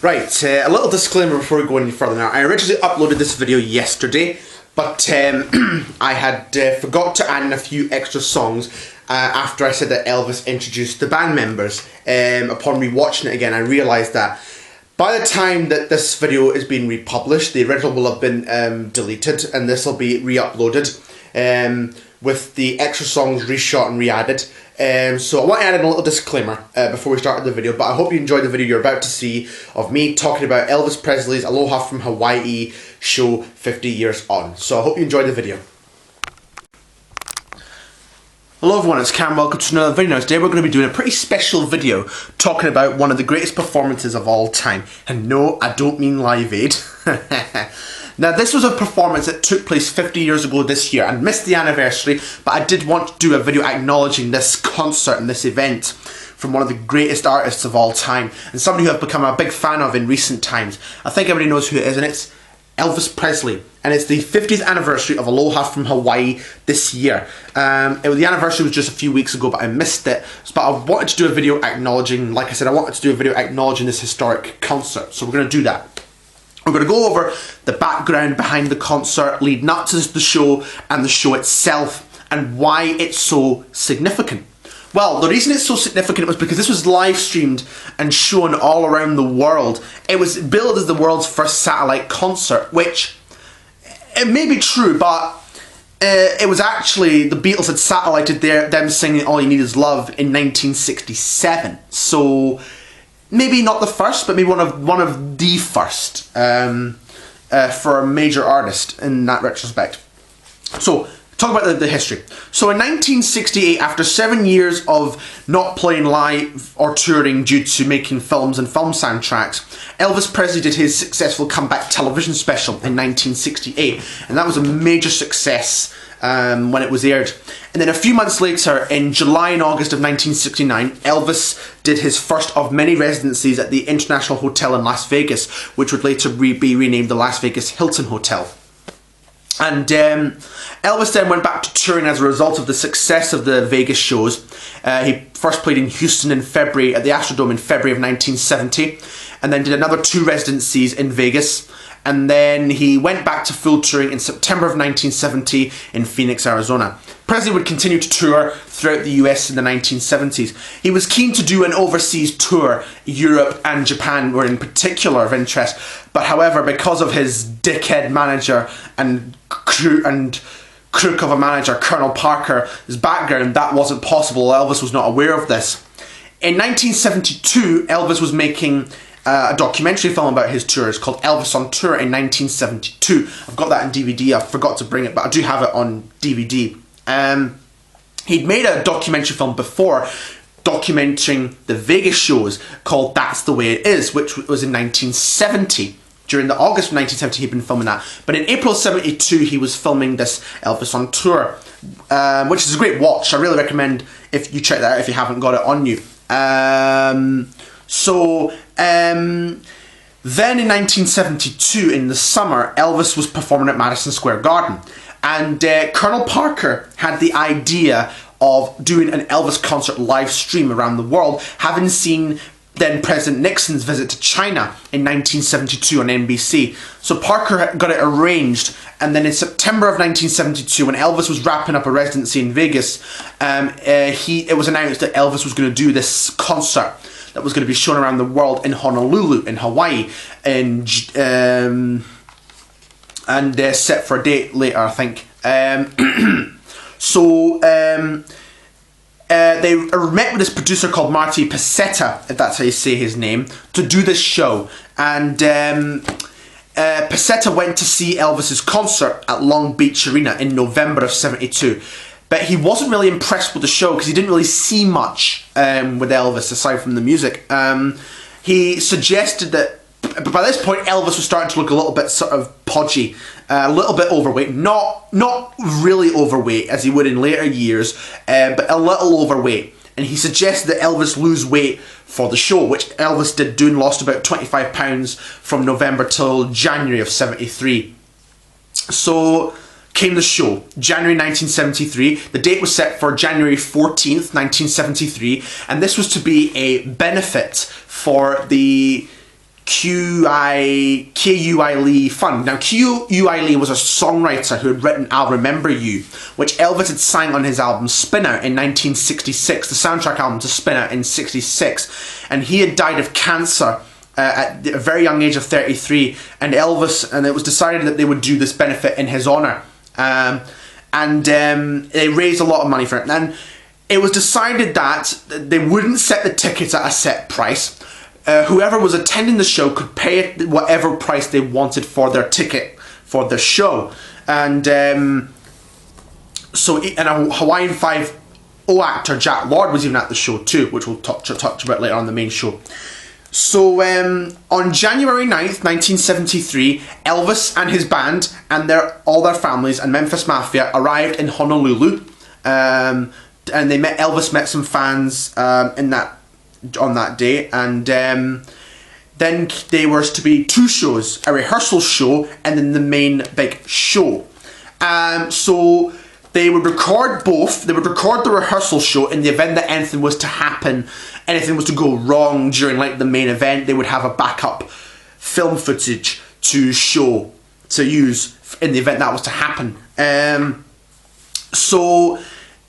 Right, a little disclaimer before we go any further now. I originally uploaded this video yesterday, but I had forgot to add in a few extra songs after I said that Elvis introduced the band members. Upon rewatching it again, I realised that by the time that this video is being republished, the original will have been deleted and this will be re-uploaded with the extra songs reshot and re-added. So I want to add in a little disclaimer before we start the video, but I hope you enjoyed the video you're about to see of me talking about Elvis Presley's Aloha from Hawaii show 50 years on. So I hope you enjoyed the video. Hello everyone, it's Cam, welcome to another video. Now today we're going to be doing a pretty special video talking about one of the greatest performances of all time. And no, I don't mean Live Aid. Now this was a performance that took place 50 years ago this year and missed the anniversary, but I did want to do a video acknowledging this concert and this event from one of the greatest artists of all time and somebody who I've become a big fan of in recent times. I think everybody knows who it is, and it's Elvis Presley, and it's the 50th anniversary of Aloha from Hawaii this year. The anniversary was just a few weeks ago, but I missed it. But I wanted to do a video acknowledging, like I said, I wanted to do a video acknowledging this historic concert. So we're going to do that. We're going to go over the background behind the concert, leading up to the show and the show itself, and why it's so significant. Well, the reason it's so significant was because this was live streamed and shown all around the world. It was billed as the world's first satellite concert, which it may be true, but it was actually, the Beatles had satellited them singing All You Need Is Love in 1967. So maybe not the first, but maybe one of the first for a major artist in that retrospect. So talk about the history. So in 1968, after 7 years of not playing live or touring due to making films and film soundtracks, Elvis Presley did his successful comeback television special in 1968, and that was a major success when it was aired. And then a few months later, in July and August of 1969, Elvis did his first of many residencies at the International Hotel in Las Vegas, which would later be renamed the Las Vegas Hilton Hotel. And Elvis then went back to touring as a result of the success of the Vegas shows. He first played in Houston in February, at the Astrodome in February of 1970, and then did another 2 residencies in Vegas. And then he went back to full touring in September of 1970 in Phoenix, Arizona. Presley would continue to tour throughout the US in the 1970s. He was keen to do an overseas tour. Europe and Japan were in particular of interest, but however, because of his dickhead manager and crook of a manager, Colonel Parker, his background, that wasn't possible. Elvis was not aware of this. In 1972, Elvis was making a documentary film about his tours called Elvis on Tour in 1972. I've got that on DVD. I forgot to bring it, but I do have it on DVD. He'd made a documentary film before documenting the Vegas shows called That's the Way It Is, which was in 1970. During the August of 1970, he'd been filming that. But in April 72, he was filming this Elvis on Tour, which is a great watch. I really recommend if you check that out if you haven't got it on you. Then in 1972, in the summer, Elvis was performing at Madison Square Garden. And Colonel Parker had the idea of doing an Elvis concert live stream around the world, having seen then President Nixon's visit to China in 1972 on NBC. So Parker got it arranged, and then in September of 1972, when Elvis was wrapping up a residency in Vegas, it was announced that Elvis was going to do this concert that was going to be shown around the world in Honolulu, in Hawaii, and set for a date later, I think. They met with this producer called Marty Peseta, if that's how you say his name, to do this show. And Peseta went to see Elvis's concert at Long Beach Arena in November of 72. But he wasn't really impressed with the show because he didn't really see much with Elvis aside from the music. He suggested that, but by this point Elvis was starting to look a little bit sort of podgy, a little bit overweight, not really overweight as he would in later years, but a little overweight. And he suggested that Elvis lose weight for the show, which Elvis did do and lost about 25 pounds from November till January of 73. So came the show, January 1973. The date was set for January 14th, 1973, and this was to be a benefit for the K.U.I. Lee Fund. Now, K.U.I. Lee was a songwriter who had written I'll Remember You, which Elvis had sang on his album Spin Out in 1966, the soundtrack album to Spin Out in 66. And he had died of cancer at a very young age of 33, and it was decided that they would do this benefit in his honour. They raised a lot of money for it. And it was decided that they wouldn't set the tickets at a set price. Whoever was attending the show could pay whatever price they wanted for their ticket for the show. And a Hawaiian 5-0 actor, Jack Lord, was even at the show too, which we'll touch about later on the main show. So on January 9th, 1973, Elvis and his band and all their families and Memphis Mafia arrived in Honolulu, and Elvis met some fans on that day, and then there was to be two shows, a rehearsal show and then the main big show. So they would record both. They would record the rehearsal show in the event that anything was to happen, anything was to go wrong during like the main event. They would have a backup film footage to use in the event that was to happen. So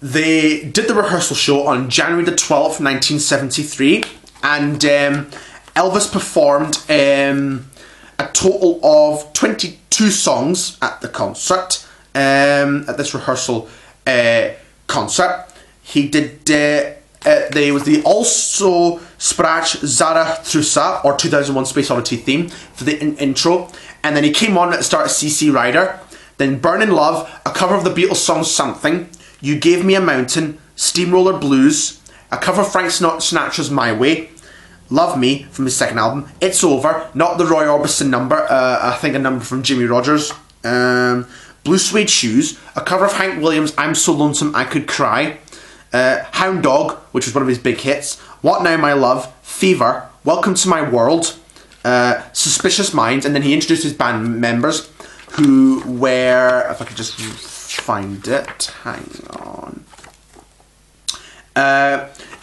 they did the rehearsal show on January the 12th, 1973, and Elvis performed a total of 22 songs at the concert. At this rehearsal concert, he did. There was the Also Sprach Zarathustra or 2001 Space Oddity theme for the intro, and then he came on at the start of CC Rider, then Burning Love, a cover of the Beatles song Something, You Gave Me a Mountain, Steamroller Blues, a cover of Frank Sinatra's My Way, Love Me from his second album, It's Over, not the Roy Orbison number, I think a number from Jimmy Rogers, Blue Suede Shoes, a cover of Hank Williams' I'm So Lonesome I Could Cry, Hound Dog, which was one of his big hits, What Now My Love, Fever, Welcome to My World, Suspicious Minds, and then he introduced his band members who were, if I could just find it, hang on.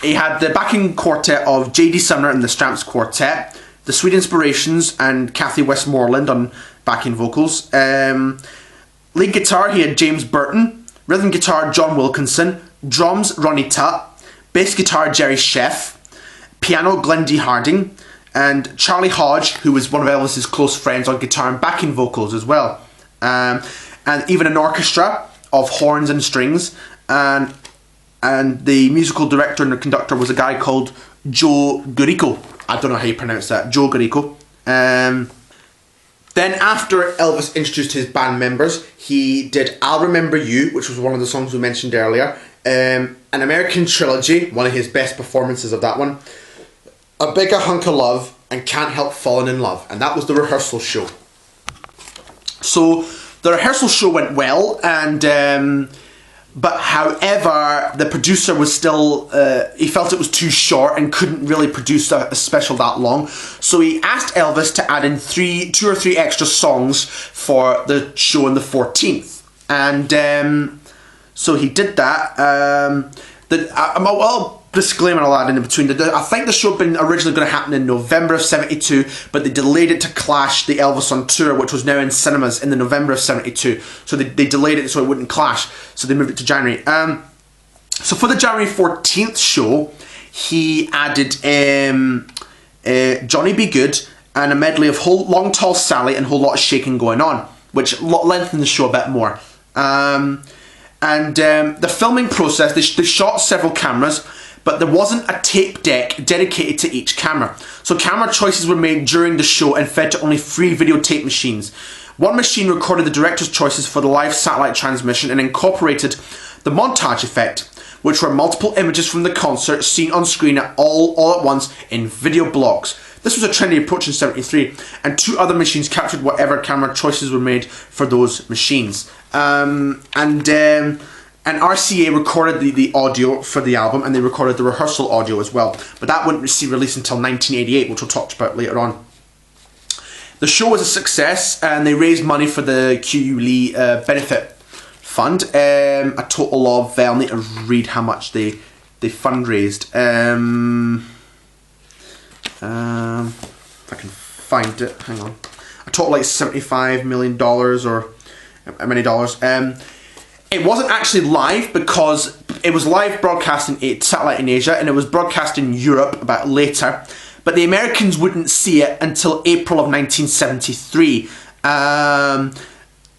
He had the backing quartet of J.D. Sumner and the Stramps Quartet, the Sweet Inspirations and Kathy Westmoreland on backing vocals. Lead guitar, he had James Burton. Rhythm guitar, John Wilkinson. Drums, Ronnie Tutt. Bass guitar, Jerry Sheff. Piano, Glenn D. Harding. And Charlie Hodge, who was one of Elvis's close friends, on guitar and backing vocals as well. And even an orchestra of horns and strings. And the musical director and the conductor was a guy called Joe Gurico. I don't know how you pronounce that. Joe Gurico. Then after Elvis introduced his band members, he did I'll Remember You, which was one of the songs we mentioned earlier. An American Trilogy, one of his best performances of that one. A Bigger Hunk of Love, and Can't Help Falling in Love. And that was the rehearsal show. So the rehearsal show went well, and but however, the producer was still, he felt it was too short and couldn't really produce a special that long. So he asked Elvis to add in two or three extra songs for the show on the 14th. And so he did that. Disclaimer I'll add in between. I think the show had been originally going to happen in November of 72, but they delayed it to clash the Elvis on Tour, which was now in cinemas in the November of 72. So they delayed it so it wouldn't clash. So they moved it to January. So for the January 14th show, he added Johnny Be Good and a medley of Long Tall Sally and Whole Lot of Shaking Going On, which lengthened the show a bit more. The filming process, they shot several cameras, but there wasn't a tape deck dedicated to each camera. So camera choices were made during the show and fed to only 3 videotape machines. One machine recorded the director's choices for the live satellite transmission and incorporated the montage effect, which were multiple images from the concert seen on screen all at once in video blocks. This was a trendy approach in 73, and 2 other machines captured whatever camera choices were made for those machines. And RCA recorded the audio for the album, and they recorded the rehearsal audio as well. But that wouldn't see release until 1988, which we'll talk about later on. The show was a success, and they raised money for the Q.U. Lee benefit fund. A total of, I'll need to read how much they fundraised. If I can find it. Hang on. A total like $75 million or how many dollars. It wasn't actually live because it was live broadcast in satellite in Asia, and it was broadcast in Europe about later. But the Americans wouldn't see it until April of 1973.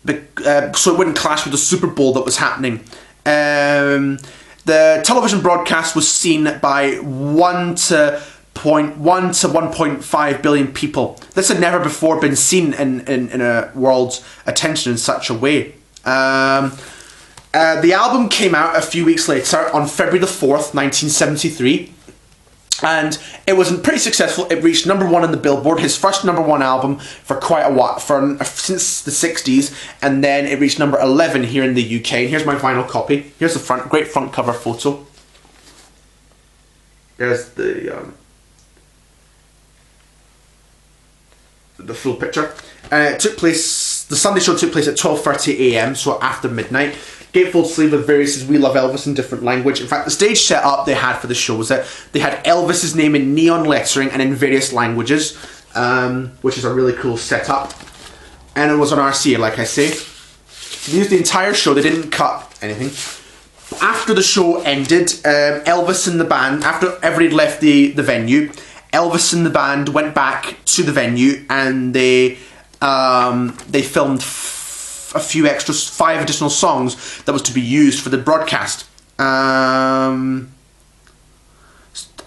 So it wouldn't clash with the Super Bowl that was happening. The television broadcast was seen by 1 to 1.5 billion people. This had never before been seen in a world's attention in such a way. The album came out a few weeks later on February the 4th, 1973. And it was pretty successful. It reached #1 on the Billboard, his first #1 album for quite a while, since the 60s, and then it reached number 11 here in the UK. And here's my vinyl copy. Here's the great front cover photo. There's the full picture. It took place. The Sunday show took place at 12:30 a.m, so after midnight. Gatefold sleeve with various "We Love Elvis" in different language. In fact, the stage setup they had for the show was that they had Elvis's name in neon lettering and in various languages, which is a really cool setup. And it was on RCA, like I say. They used the entire show. They didn't cut anything. After the show ended, Elvis and the band, after everybody left the venue, Elvis and the band went back to the venue and they filmed a few extras, 5 additional songs that was to be used for the broadcast. And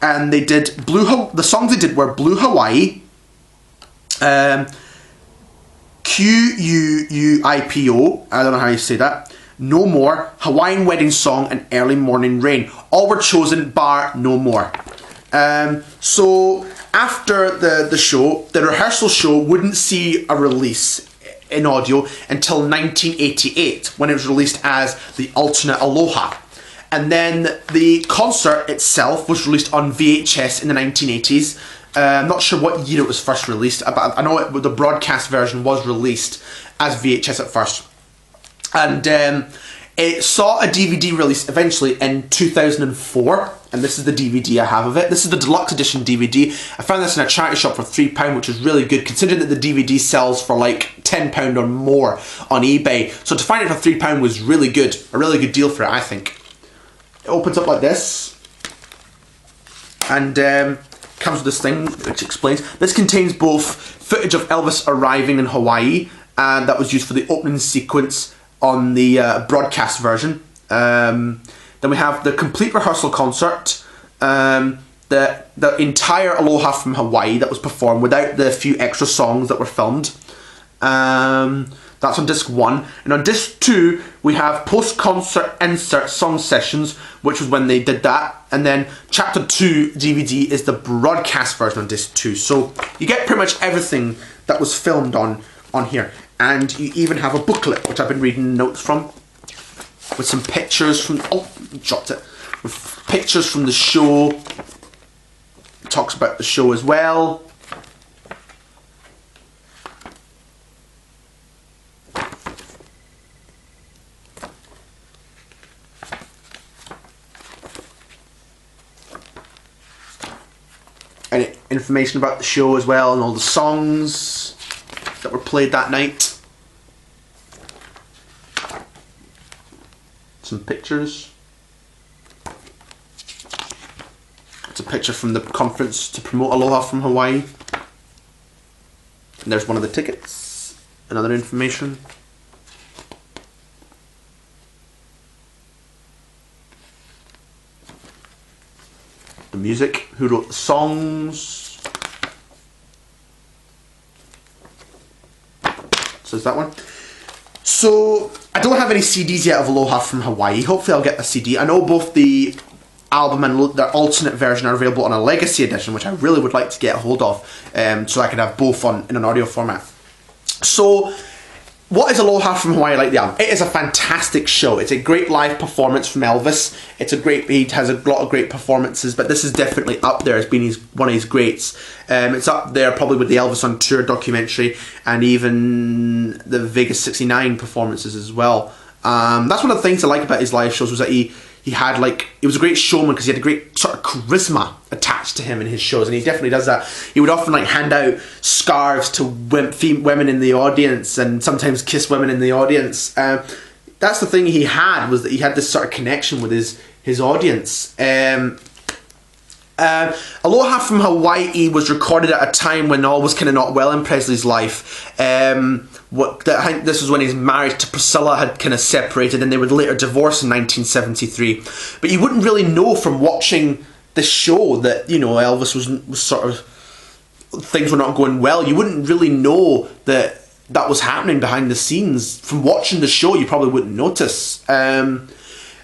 they did the songs they did were Blue Hawaii, QUUIPO, I don't know how you say that, No More, Hawaiian Wedding Song, and Early Morning Rain. All were chosen bar No More. So after the show, the rehearsal show wouldn't see a release in audio until 1988, when it was released as the alternate Aloha. And then the concert itself was released on VHS in the 1980s. I'm not sure what year it was first released, but I know the broadcast version was released as VHS at first. And it saw a DVD release eventually in 2004, and this is the DVD I have of it. This is the deluxe edition DVD. I found this in a charity shop for £3, which is really good, considering that the DVD sells for like £10 or more on eBay. So to find it for £3 was really good, a really good deal for it, I think. It opens up like this, and comes with this thing which explains. This contains both footage of Elvis arriving in Hawaii, and that was used for the opening sequence on the broadcast version. Then we have the complete rehearsal concert, the entire Aloha from Hawaii that was performed without the few extra songs that were filmed. That's on disc 1. And on disc 2, we have post-concert insert song sessions, which was when they did that. And then chapter 2 DVD is the broadcast version on disc 2. So you get pretty much everything that was filmed on here. And you even have a booklet, which I've been reading notes from, with some pictures from, dropped it, with pictures from the show. It talks about the show as well. And information about the show as well, and all the songs that were played that night. Some pictures. It's a picture from the conference to promote Aloha from Hawaii. And there's one of the tickets. Another information. The music, who wrote the songs. So is that one. So I don't have any CDs yet of Aloha from Hawaii. Hopefully I'll get a CD. I know both the album and the alternate version are available on a legacy edition, which I really would like to get a hold of, so I can have both in an audio format. So what is Aloha from Hawaii like the album? It is a fantastic show. It's a great live performance from Elvis. He has a lot of great performances, but this is definitely up there as being one of his greats. It's up there probably with the Elvis on Tour documentary and even the Vegas '69 performances as well. That's one of the things I like about his live shows, was that he had like, he was a great showman because he had a great sort of charisma attached to him in his shows, and he definitely does that. He would often like hand out scarves to women in the audience, and sometimes kiss women in the audience. That's the thing he had, was that he had this sort of connection with his audience. Aloha from Hawaii was recorded at a time when all was kind of not well in Presley's life. I think this was when his marriage to Priscilla had kind of separated, and they would later divorce in 1973. But you wouldn't really know from watching the show that, you know, Elvis was sort of, things were not going well. You wouldn't really know that that was happening behind the scenes. From watching the show, you probably wouldn't notice.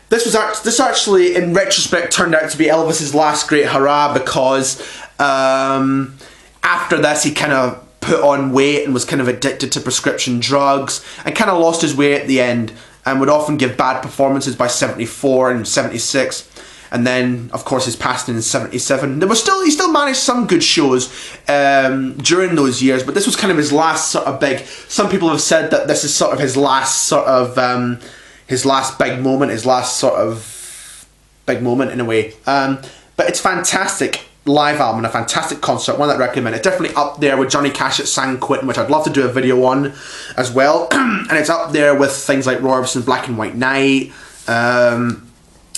This actually, in retrospect, turned out to be Elvis's last great hurrah, because after this he kind of put on weight and was kind of addicted to prescription drugs and kind of lost his way at the end, and would often give bad performances by 74 and 76. And then, of course, his passing in 77. He still managed some good shows during those years, but this was kind of his last sort of big. Some people have said that this is sort of his last sort of his last big moment, in a way. But it's fantastic live album, a fantastic concert, one that I recommend. It's definitely up there with Johnny Cash at San Quentin, which I'd love to do a video on as well. And it's up there with things like Roy Orbison's Black and White Night,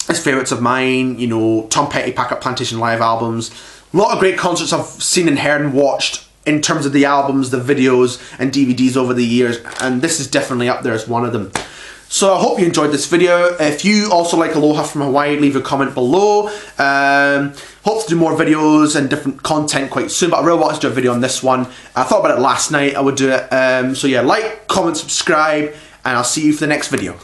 his favourites of mine, you know, Tom Petty Pack Up Plantation live albums. A lot of great concerts I've seen and heard and watched in terms of the albums, the videos and DVDs over the years, and this is definitely up there as one of them. So I hope you enjoyed this video. If you also like Aloha from Hawaii, leave a comment below. Hope to do more videos and different content quite soon, but I really wanted to do a video on this one. I thought about it last night, I would do it. So yeah, like, comment, subscribe, and I'll see you for the next video.